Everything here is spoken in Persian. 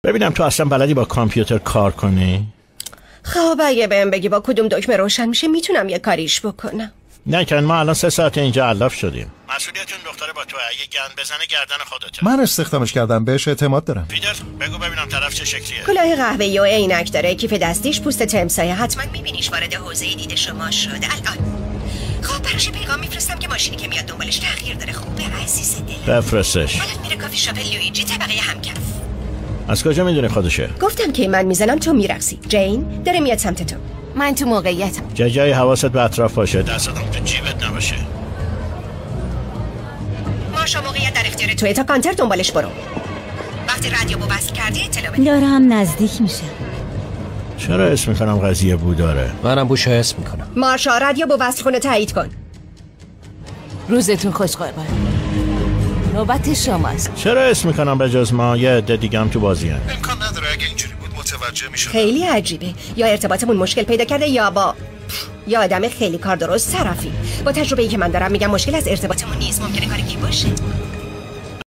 ببینم تو اصلا بلدی با کامپیوتر کار کنی؟ خب اگه بهم بگی با کدوم دکمه روشن میشه میتونم یه کاریش بکنم. نه که ما الان 3 ساعت اینجا علاف شدیم. مسئولیتون دختر با تو اگه گند بزنه گردن خودته. من استخدامش کردم، بهش اعتماد دارم. پیتر بگو ببینم طرف چه شکلیه. کلاه قهوه‌ای و عینک داره، کیف دستیش پوست تمساح، حتما میبینیش وارد حوزه دید شما شده الان. خب براش پیغام میفرستم که ماشینی که میاد دنبالش تغییر داره. خوبه عزیز دل. بفرستش. حالا میره کافی شاپ لویجی طبقه همکف. از کجا میدونی خودشه؟ گفتم که من میزنم تو میرقصی. جین داره میاد سمت تو. من تو موقعیتم. جای حواست به اطراف باشه، دستاتم تو جیبت نباشه. ماشا موقعیت در اختیار توی، تا کانتر دنبالش برو. وقتی رادیو رو وصل کردی اطلاع بده. دارم نزدیک میشه. چرا اسم میکنم قضیه بو داره؟ منم بوشو اسم میکنم. مارشا رادیو رو وصل کنه، تایید کن. روزتون خوش قربان. نوبت شماست. چرا اسم میکنم به جز ما یه عده دیگه هم تو بازی هم؟ امکان نداره اگه اینجوری بود متوجه میشدم. خیلی عجیبه، یا ارتباطمون مشکل پیدا کرده یا آدم خیلی کار درست طرفی. با تجربه‌ای که من دارم میگم مشکل از ارتباطمون نیست، ممکنه کاری کی باشه.